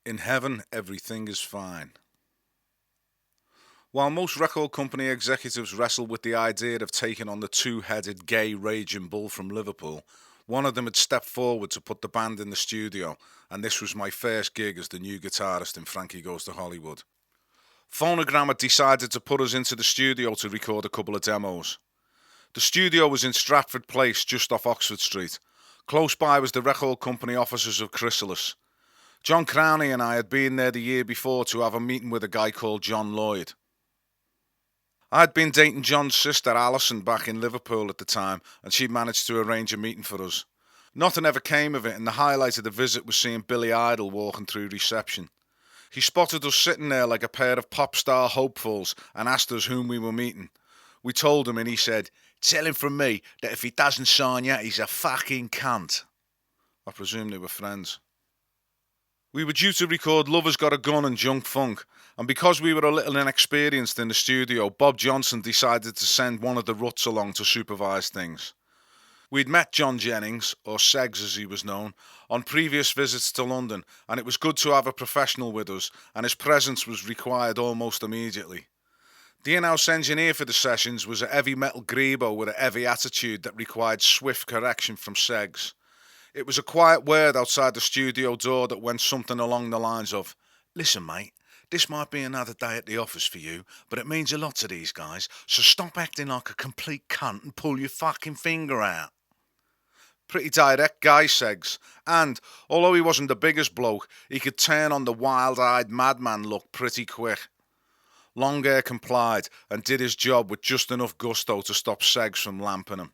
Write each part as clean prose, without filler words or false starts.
In heaven, everything is fine. While most record company executives wrestled with the idea of taking on the two-headed gay raging bull from Liverpool, one of them had stepped forward to put the band in the studio, and this was my first gig as the new guitarist in Frankie Goes to Hollywood. Phonogram had decided to put us into the studio to record a couple of demos. The studio was in Stratford Place, just off Oxford Street. Close by was the record company offices of Chrysalis. John Crowney and I had been there the year before to have a meeting with a guy called John Lloyd. I'd been dating John's sister Alison back in Liverpool at the time, and she'd managed to arrange a meeting for us. Nothing ever came of it, and the highlight of the visit was seeing Billy Idol walking through reception. He spotted us sitting there like a pair of pop star hopefuls and asked us whom we were meeting. We told him and he said, "Tell him from me that if he doesn't sign you, he's a fucking cunt." I presume they were friends. We were due to record Lover's Got a Gun and Junk Funk, and because we were a little inexperienced in the studio, Bob Johnson decided to send one of the Ruts along to supervise things. We'd met John Jennings, or Seggs as he was known, on previous visits to London, and it was good to have a professional with us, and his presence was required almost immediately. The in-house engineer for the sessions was a heavy metal grebo with a heavy attitude that required swift correction from Seggs. It was a quiet word outside the studio door that went something along the lines of, "Listen, mate, this might be another day at the office for you, but it means a lot to these guys, so stop acting like a complete cunt and pull your fucking finger out." Pretty direct guy, Seggs, and, although he wasn't the biggest bloke, he could turn on the wild-eyed madman look pretty quick. Longhair complied and did his job with just enough gusto to stop Seggs from lamping him.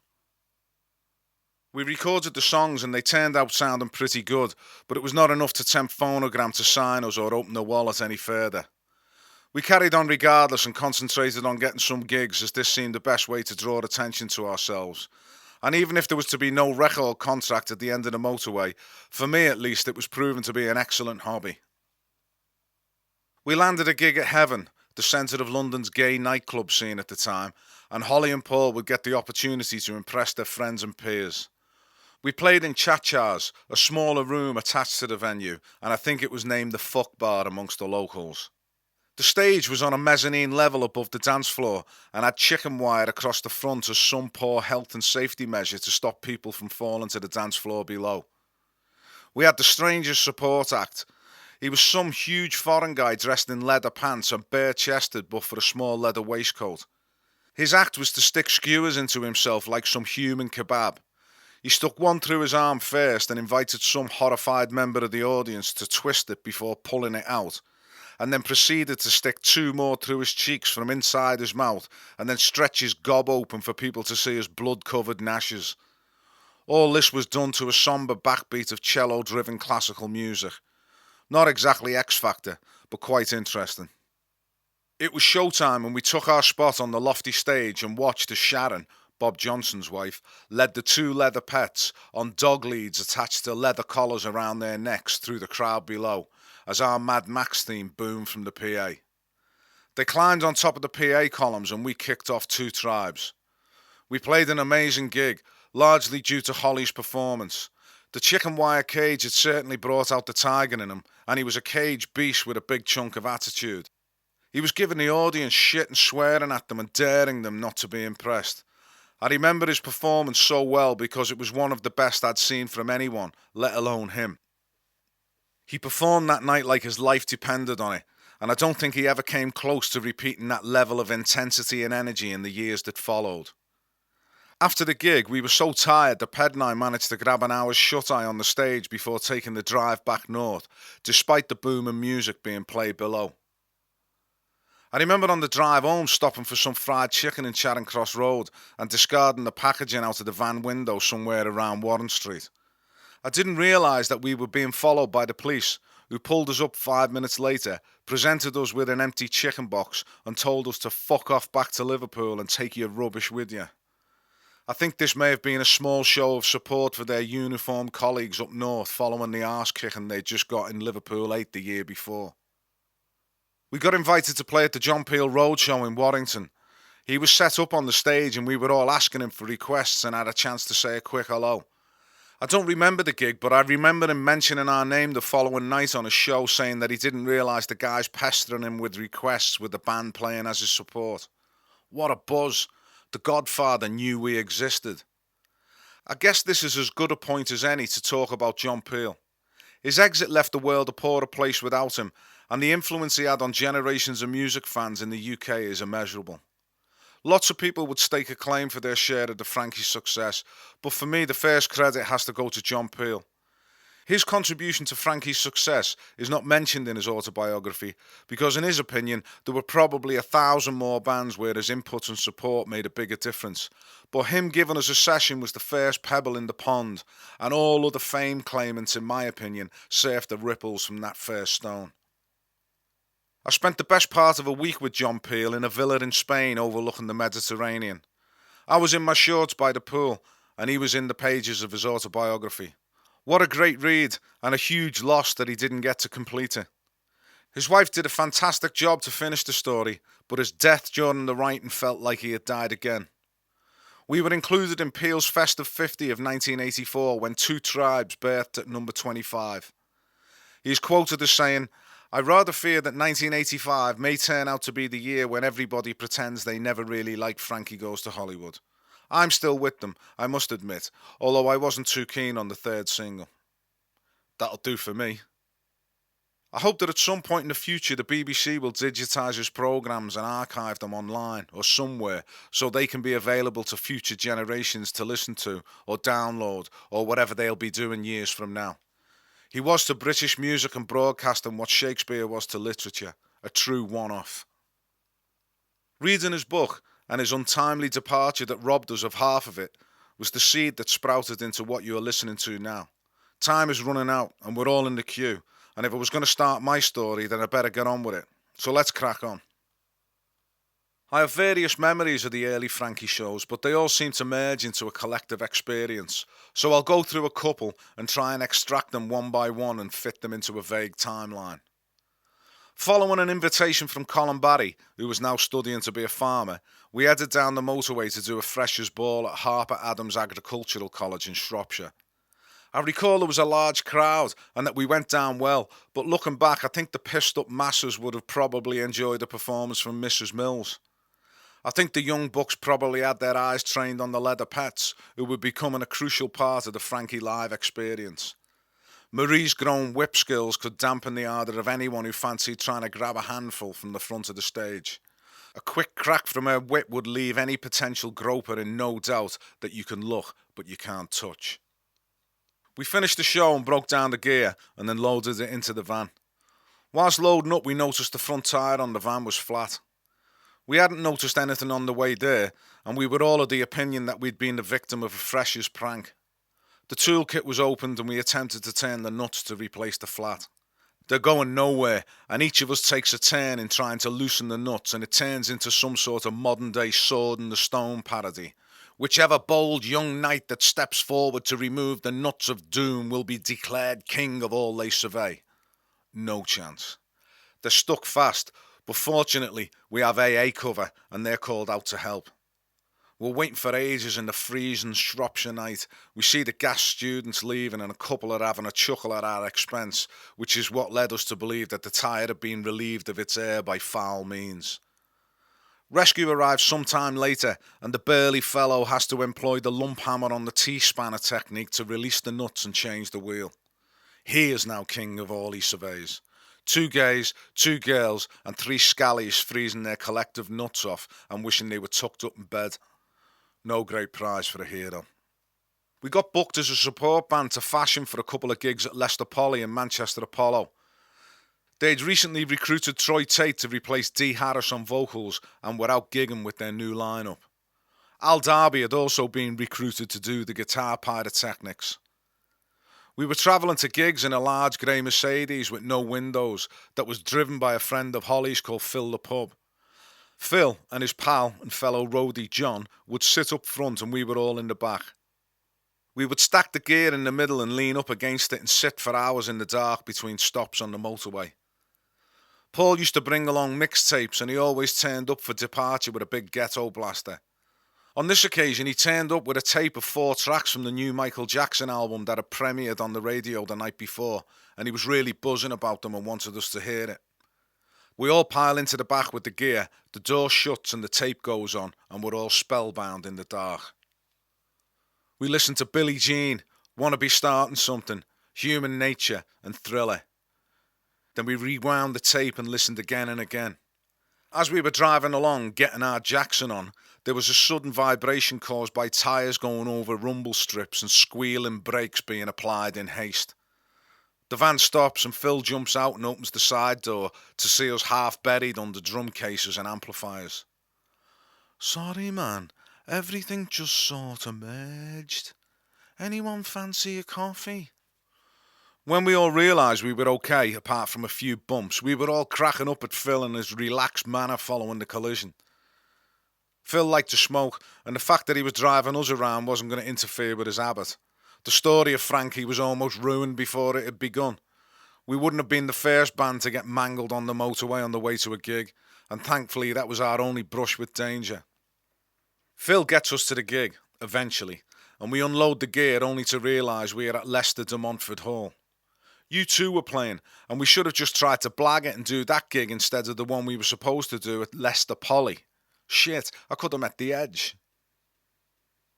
We recorded the songs and they turned out sounding pretty good, but it was not enough to tempt Phonogram to sign us or open the wallet any further. We carried on regardless and concentrated on getting some gigs, as this seemed the best way to draw attention to ourselves. And even if there was to be no record contract at the end of the motorway, for me at least it was proven to be an excellent hobby. We landed a gig at Heaven, the centre of London's gay nightclub scene at the time, and Holly and Paul would get the opportunity to impress their friends and peers. We played in Cha-Cha's, a smaller room attached to the venue, and I think it was named the Fuck Bar amongst the locals. The stage was on a mezzanine level above the dance floor and had chicken wire across the front as some poor health and safety measure to stop people from falling to the dance floor below. We had the strangest support act. He was some huge foreign guy dressed in leather pants and bare-chested but for a small leather waistcoat. His act was to stick skewers into himself like some human kebab. He stuck one through his arm first and invited some horrified member of the audience to twist it before pulling it out, and then proceeded to stick two more through his cheeks from inside his mouth and then stretch his gob open for people to see his blood-covered Nashers. All this was done to a sombre backbeat of cello-driven classical music. Not exactly X-Factor, but quite interesting. It was showtime and we took our spot on the lofty stage and watched as Sharon, Bob Johnson's wife, led the two leather pets on dog leads attached to leather collars around their necks through the crowd below, as our Mad Max theme boomed from the PA. They climbed on top of the PA columns and we kicked off Two Tribes. We played an amazing gig, largely due to Holly's performance. The chicken wire cage had certainly brought out the tiger in him, and he was a cage beast with a big chunk of attitude. He was giving the audience shit and swearing at them and daring them not to be impressed. I remember his performance so well because it was one of the best I'd seen from anyone, let alone him. He performed that night like his life depended on it, and I don't think he ever came close to repeating that level of intensity and energy in the years that followed. After the gig, we were so tired that Ped and I managed to grab an hour's shut-eye on the stage before taking the drive back north, despite the booming music being played below. I remember on the drive home stopping for some fried chicken in Charing Cross Road and discarding the packaging out of the van window somewhere around Warren Street. I didn't realise that we were being followed by the police, who pulled us up 5 minutes later, presented us with an empty chicken box and told us to fuck off back to Liverpool and take your rubbish with you. I think this may have been a small show of support for their uniformed colleagues up north following the arse kicking they'd just got in Liverpool 8 the year before. We got invited to play at the John Peel Roadshow in Warrington. He was set up on the stage and we were all asking him for requests and had a chance to say a quick hello. I don't remember the gig, but I remember him mentioning our name the following night on a show, saying that he didn't realise the guys pestering him with requests with the band playing as his support. What a buzz. The Godfather knew we existed. I guess this is as good a point as any to talk about John Peel. His exit left the world a poorer place without him, and the influence he had on generations of music fans in the UK is immeasurable. Lots of people would stake a claim for their share of the Frankie's success, but for me the first credit has to go to John Peel. His contribution to Frankie's success is not mentioned in his autobiography because, in his opinion, there were probably 1,000 more bands where his input and support made a bigger difference. But him giving us a session was the first pebble in the pond, and all other fame claimants, in my opinion, surfed the ripples from that first stone. I spent the best part of a week with John Peel in a villa in Spain overlooking the Mediterranean. I was in my shorts by the pool, and he was in the pages of his autobiography. What a great read, and a huge loss that he didn't get to complete it. His wife did a fantastic job to finish the story, but his death during the writing felt like he had died again. We were included in Peel's Festive 50 of 1984 when Two Tribes birthed at number 25. He is quoted as saying, "I rather fear that 1985 may turn out to be the year when everybody pretends they never really liked Frankie Goes to Hollywood. I'm still with them, I must admit, although I wasn't too keen on the third single." That'll do for me. I hope that at some point in the future the BBC will digitise his programmes and archive them online or somewhere so they can be available to future generations to listen to or download or whatever they'll be doing years from now. He was to British music and broadcasting what Shakespeare was to literature, a true one-off. Reading his book and his untimely departure that robbed us of half of it was the seed that sprouted into what you are listening to now. Time is running out and we're all in the queue, and if I was going to start my story then I better get on with it. So let's crack on. I have various memories of the early Frankie shows, but they all seem to merge into a collective experience, so I'll go through a couple and try and extract them one by one and fit them into a vague timeline. Following an invitation from Colin Barry, who was now studying to be a farmer, we headed down the motorway to do a freshers' ball at Harper Adams Agricultural College in Shropshire. I recall there was a large crowd and that we went down well, but looking back I think the pissed up masses would have probably enjoyed a performance from Mrs. Mills. I think the young bucks probably had their eyes trained on the leather pets, who were becoming a crucial part of the Frankie Live experience. Marie's grown whip skills could dampen the ardour of anyone who fancied trying to grab a handful from the front of the stage. A quick crack from her whip would leave any potential groper in no doubt that you can look but you can't touch. We finished the show and broke down the gear and then loaded it into the van. Whilst loading up we noticed the front tyre on the van was flat. We hadn't noticed anything on the way there, and we were all of the opinion that we'd been the victim of a freshers' prank. The toolkit was opened and we attempted to turn the nuts to replace the flat. They're going nowhere, and each of us takes a turn in trying to loosen the nuts, and it turns into some sort of modern-day sword in the stone parody. Whichever bold young knight that steps forward to remove the nuts of doom will be declared king of all they survey. No chance. They're stuck fast, but fortunately we have AA cover and they're called out to help. We're waiting for ages in the freezing Shropshire night. We see the gas students leaving and a couple are having a chuckle at our expense, which is what led us to believe that the tyre had been relieved of its air by foul means. Rescue arrives sometime later and the burly fellow has to employ the lump hammer on the T-spanner technique to release the nuts and change the wheel. He is now king of all he surveys. 2 gays, 2 girls and 3 scallies freezing their collective nuts off and wishing they were tucked up in bed. No great prize for a hero. We got booked as a support band to fashion for a couple of gigs at Leicester Poly and Manchester Apollo. They'd recently recruited Troy Tate to replace Dee Harris on vocals and were out gigging with their new lineup. Al Darby had also been recruited to do the guitar pyrotechnics. We were travelling to gigs in a large grey Mercedes with no windows that was driven by a friend of Holly's called Phil the Pub. Phil and his pal and fellow roadie John would sit up front and we were all in the back. We would stack the gear in the middle and lean up against it and sit for hours in the dark between stops on the motorway. Paul used to bring along mixtapes and he always turned up for departure with a big ghetto blaster. On this occasion, he turned up with a tape of 4 tracks from the new Michael Jackson album that had premiered on the radio the night before, and he was really buzzing about them and wanted us to hear it. We all pile into the back with the gear, the door shuts and the tape goes on, and we're all spellbound in the dark. We listened to Billie Jean, Wanna Be Starting Something, Human Nature, and Thriller. Then we rewound the tape and listened again and again. As we were driving along, getting our Jackson on, there was a sudden vibration caused by tyres going over rumble strips and squealing brakes being applied in haste. The van stops and Phil jumps out and opens the side door to see us half buried under drum cases and amplifiers. "Sorry man, everything just sort of merged. Anyone fancy a coffee?" When we all realised we were okay, apart from a few bumps, we were all cracking up at Phil and his relaxed manner following the collision. Phil liked to smoke, and the fact that he was driving us around wasn't going to interfere with his habit. The story of Frankie was almost ruined before it had begun. We wouldn't have been the first band to get mangled on the motorway on the way to a gig, and thankfully that was our only brush with danger. Phil gets us to the gig, eventually, and we unload the gear only to realise we are at Leicester de Montfort Hall. U2 were playing, and we should have just tried to blag it and do that gig instead of the one we were supposed to do at Leicester Poly. Shit, I could have met the edge.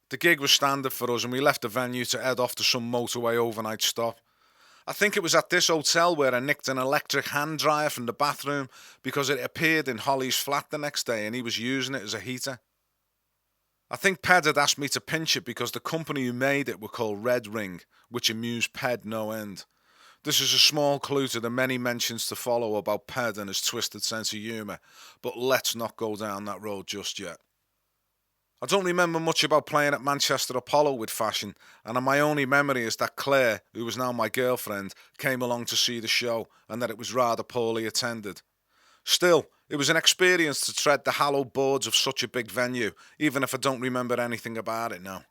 The gig was standard for us, and we left the venue to head off to some motorway overnight stop. I think it was at this hotel where I nicked an electric hand dryer from the bathroom because it appeared in Holly's flat the next day and he was using it as a heater. I think Ped had asked me to pinch it because the company who made it were called Red Ring, which amused Ped no end. This is a small clue to the many mentions to follow about Ped and his twisted sense of humour, but let's not go down that road just yet. I don't remember much about playing at Manchester Apollo with Fashion, and my only memory is that Claire, who was now my girlfriend, came along to see the show, and that it was rather poorly attended. Still, it was an experience to tread the hallowed boards of such a big venue, even if I don't remember anything about it now.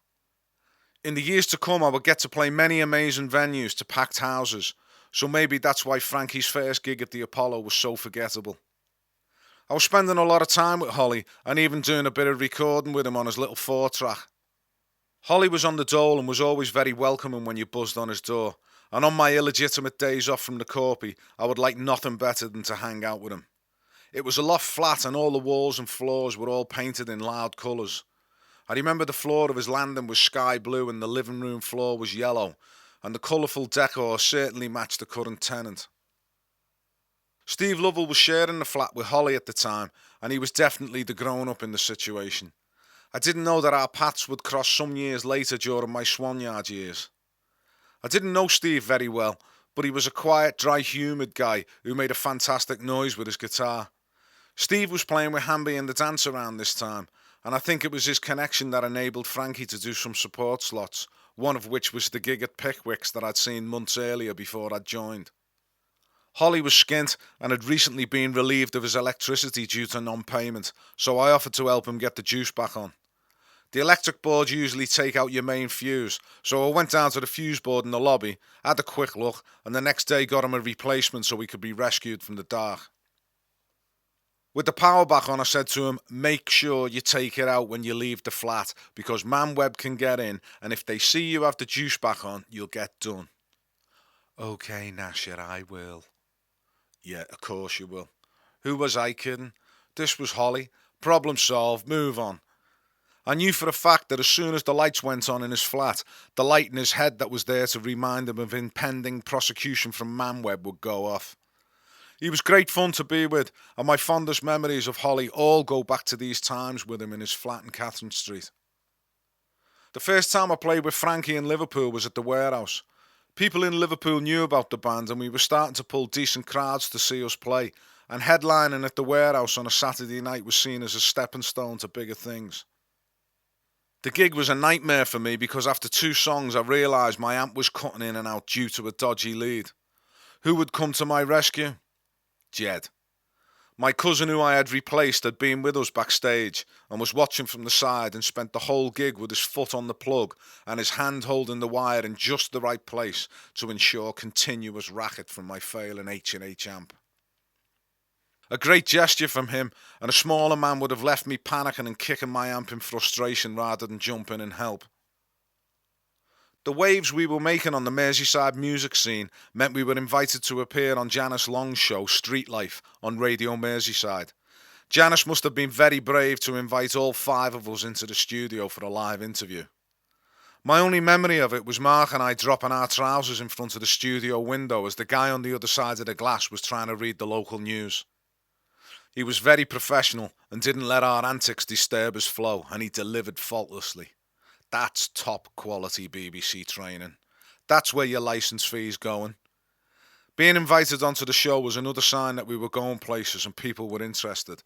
In the years to come, I would get to play many amazing venues to packed houses, so maybe that's why Frankie's first gig at the Apollo was so forgettable. I was spending a lot of time with Holly and even doing a bit of recording with him on his little 4-track. Holly was on the dole and was always very welcoming when you buzzed on his door, and on my illegitimate days off from the corpy, I would like nothing better than to hang out with him. It was a loft flat and all the walls and floors were all painted in loud colours. I remember the floor of his landing was sky blue and the living room floor was yellow, and the colourful decor certainly matched the current tenant. Steve Lovell was sharing the flat with Holly at the time, and he was definitely the grown-up in the situation. I didn't know that our paths would cross some years later during my Swan-Yard years. I didn't know Steve very well, but he was a quiet, dry, humid guy who made a fantastic noise with his guitar. Steve was playing with Hamby and the Dance around this time, and I think it was his connection that enabled Frankie to do some support slots, one of which was the gig at Pickwick's that I'd seen months earlier before I'd joined. Holly was skint and had recently been relieved of his electricity due to non-payment, so I offered to help him get the juice back on. The electric boards usually take out your main fuse, so I went down to the fuse board in the lobby, had a quick look, and the next day got him a replacement so he could be rescued from the dark. With the power back on, I said to him, make sure you take it out when you leave the flat, because ManWeb can get in, and if they see you have the juice back on, you'll get done. Okay, Nasher, I will. Yeah, of course you will. Who was I kidding? This was Holly. Problem solved, move on. I knew for a fact that as soon as the lights went on in his flat, the light in his head that was there to remind him of impending prosecution from ManWeb would go off. He was great fun to be with, and my fondest memories of Holly all go back to these times with him in his flat in Catherine Street. The first time I played with Frankie in Liverpool was at the Warehouse. People in Liverpool knew about the band and we were starting to pull decent crowds to see us play, and headlining at the Warehouse on a Saturday night was seen as a stepping stone to bigger things. The gig was a nightmare for me because after 2 songs I realised my amp was cutting in and out due to a dodgy lead. Who would come to my rescue? Jed. My cousin who I had replaced had been with us backstage and was watching from the side and spent the whole gig with his foot on the plug and his hand holding the wire in just the right place to ensure continuous racket from my failing H&H amp. A great gesture from him, and a smaller man would have left me panicking and kicking my amp in frustration rather than jump in and help. The waves we were making on the Merseyside music scene meant we were invited to appear on Janice Long's show Street Life on Radio Merseyside. Janice must have been very brave to invite all 5 of us into the studio for a live interview. My only memory of it was Mark and I dropping our trousers in front of the studio window as the guy on the other side of the glass was trying to read the local news. He was very professional and didn't let our antics disturb his flow, and he delivered faultlessly. That's top quality BBC training. That's where your licence fee's going. Being invited onto the show was another sign that we were going places and people were interested.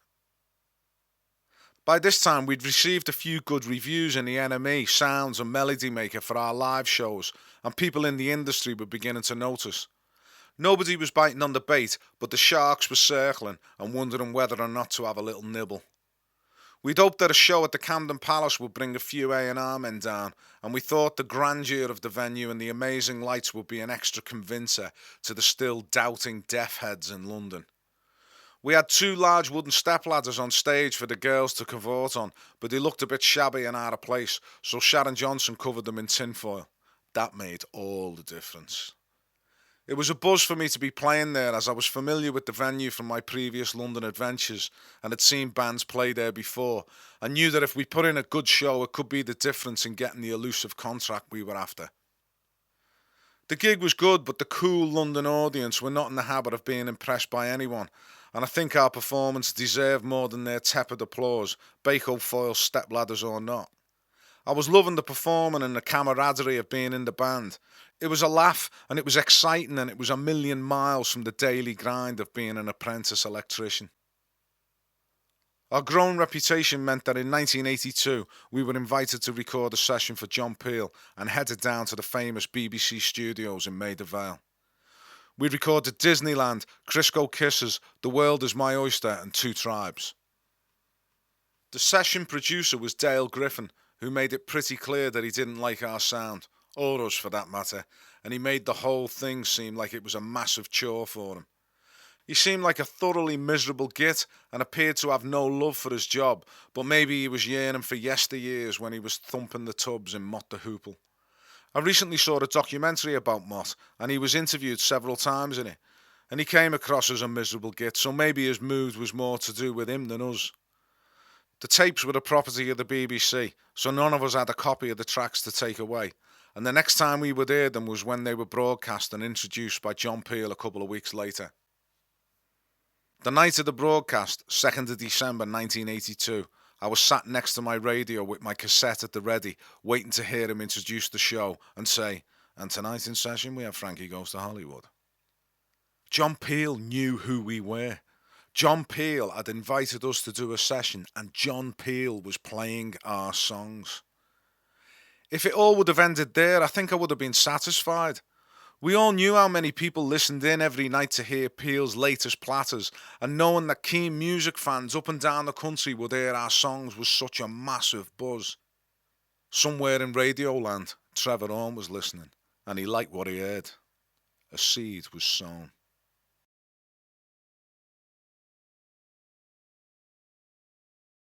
By this time, we'd received a few good reviews in the NME, Sounds and Melody Maker for our live shows, and people in the industry were beginning to notice. Nobody was biting on the bait, but the sharks were circling and wondering whether or not to have a little nibble. We'd hoped that a show at the Camden Palace would bring a few A&R men down, and we thought the grandeur of the venue and the amazing lights would be an extra convincer to the still doubting deaf heads in London. We had 2 large wooden stepladders on stage for the girls to cavort on, but they looked a bit shabby and out of place, so Sharon Johnson covered them in tinfoil. That made all the difference. It was a buzz for me to be playing there, as I was familiar with the venue from my previous London adventures and had seen bands play there before. I knew that if we put in a good show, it could be the difference in getting the elusive contract we were after. The gig was good, but the cool London audience were not in the habit of being impressed by anyone, and I think our performance deserved more than their tepid applause, Baco foil stepladders or not. I was loving the performing and the camaraderie of being in the band. It was a laugh, and it was exciting, and it was a million miles from the daily grind of being an apprentice electrician. Our growing reputation meant that in 1982 we were invited to record a session for John Peel and headed down to the famous BBC studios in Maida Vale. We recorded Disneyland, Crisco Kisses, The World Is My Oyster and 2 Tribes. The session producer was Dale Griffin, who made it pretty clear that he didn't like our sound, or us for that matter, and he made the whole thing seem like it was a massive chore for him. He seemed like a thoroughly miserable git and appeared to have no love for his job, but maybe he was yearning for yesteryears when he was thumping the tubs in Mott the Hoople. I recently saw a documentary about Mott, and he was interviewed several times in it, and he came across as a miserable git, so maybe his mood was more to do with him than us. The tapes were the property of the BBC, so none of us had a copy of the tracks to take away, and the next time we would hear them was when they were broadcast and introduced by John Peel a couple of weeks later. The night of the broadcast, 2nd of December 1982, I was sat next to my radio with my cassette at the ready, waiting to hear him introduce the show and say, "And tonight in session we have Frankie Goes to Hollywood." John Peel knew who we were. John Peel had invited us to do a session, and John Peel was playing our songs. If it all would have ended there, I think I would have been satisfied. We all knew how many people listened in every night to hear Peel's latest platters, and knowing that keen music fans up and down the country would hear our songs was such a massive buzz. Somewhere in Radioland, Trevor Horn was listening, and he liked what he heard. A seed was sown.